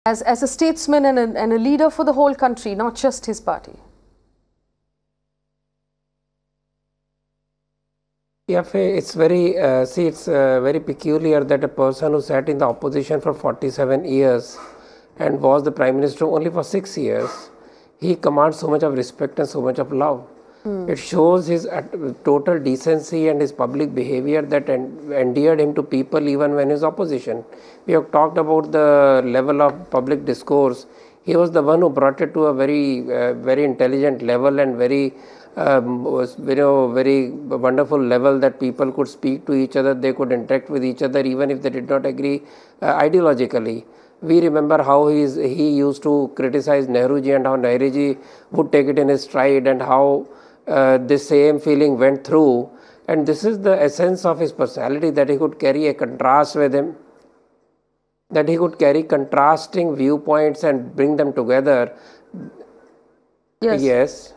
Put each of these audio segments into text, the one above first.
as a statesman and a leader for the whole country, not just his party? Yeah, it's very peculiar that a person who sat in the opposition for 47 years and was the Prime Minister only for 6 years, he commands so much of respect and so much of love. It shows his total decency and his public behavior that endeared him to people even when he was opposition. We have talked about the level of public discourse. He was the one who brought it to a very intelligent level and very very wonderful level that people could speak to each other, they could interact with each other even if they did not agree ideologically. We remember how he used to criticize Nehruji and how Nehruji would take it in his stride, and how this same feeling went through. And this is the essence of his personality, that he could carry a contrast with him, that he could carry contrasting viewpoints and bring them together. Yes.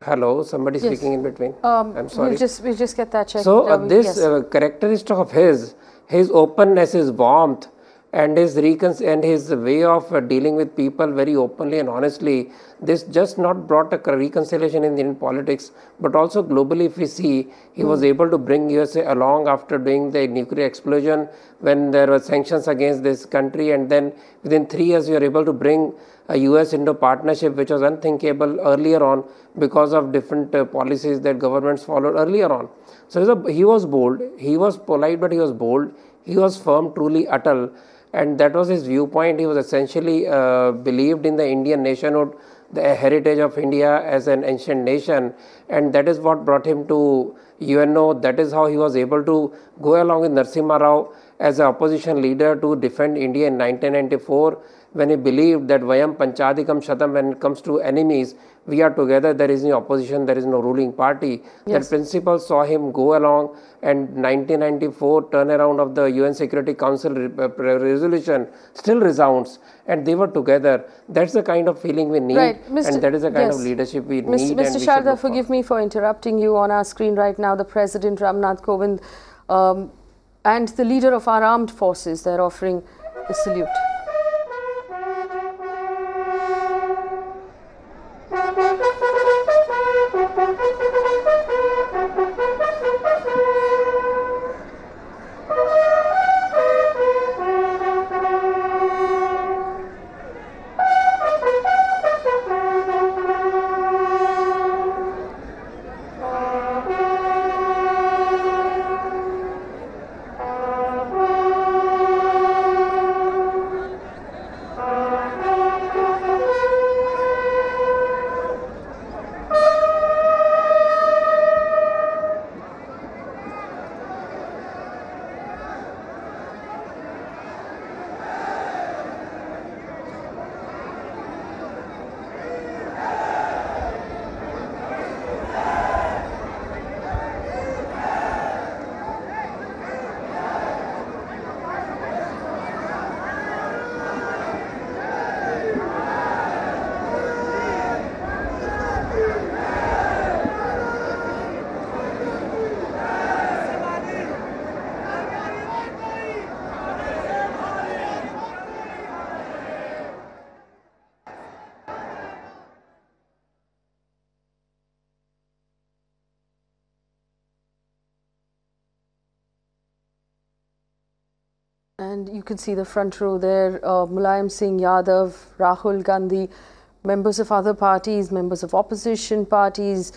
Hello, somebody speaking in between. I'm sorry. We'll just get that checked. So this characteristic of his openness, his warmth, and his way of dealing with people very openly and honestly, this just not brought a reconciliation in Indian politics, but also globally. If we see, he was able to bring USA along after doing the nuclear explosion when there were sanctions against this country, and then within 3 years we were able to bring a US-Indo partnership, which was unthinkable earlier on because of different policies that governments followed earlier on. So he was bold, he was polite, but he was bold, he was firm, truly Atal, and that was his viewpoint. He was essentially believed in the Indian nationhood, the heritage of India as an ancient nation, and that is what brought him to UNO. That is how he was able to go along with Narasimha Rao as an opposition leader to defend India in 1994, when he believed that Vayam Panchadikam Shatam, when it comes to enemies, we are together, there is no opposition, there is no ruling party. That principle saw him go along, and 1994 turnaround of the UN Security Council resolution still resounds, and they were together. That's the kind of feeling we need, and that is the kind of leadership we need. Mr. Sharda, forgive me for interrupting you. On our screen right now, the President Ramnath Kovind and the leader of our armed forces, they're offering a salute. And you can see the front row there, Mulayam Singh Yadav, Rahul Gandhi, members of other parties, members of opposition parties,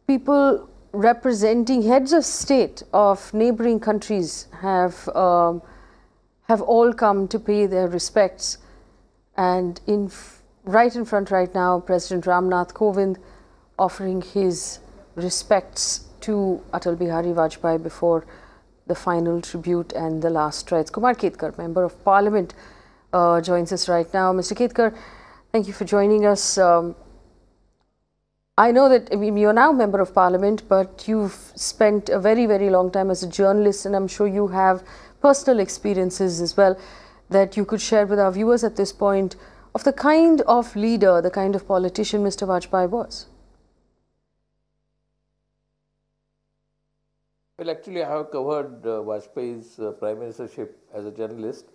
people representing heads of state of neighboring countries have all come to pay their respects. And right in front right now, President Ramnath Kovind offering his respects to Atal Bihari Vajpayee before the final tribute and the last rites. Kumar Ketkar, Member of Parliament, joins us right now. Mr. Ketkar, thank you for joining us. I know that you're now Member of Parliament, but you've spent a very, very long time as a journalist, and I'm sure you have personal experiences as well that you could share with our viewers at this point of the kind of leader, the kind of politician Mr. Vajpayee was. Well, actually, I have covered Vajpayee's prime ministership as a journalist,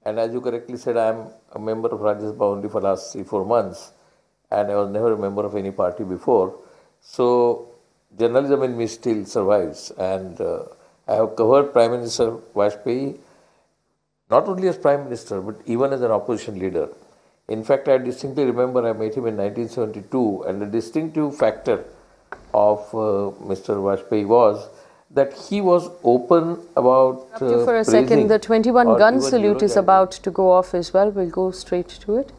And as you correctly said, I am a member of Rajya Sabha only for the last 3-4 months, and I was never a member of any party before. So journalism in me still survives, and I have covered Prime Minister Vajpayee not only as Prime Minister but even as an opposition leader. In fact, I distinctly remember I met him in 1972, and the distinctive factor of Mr. Vajpayee was that he was open about For a second, the 21 gun salute is about to go off as well. We'll go straight to it.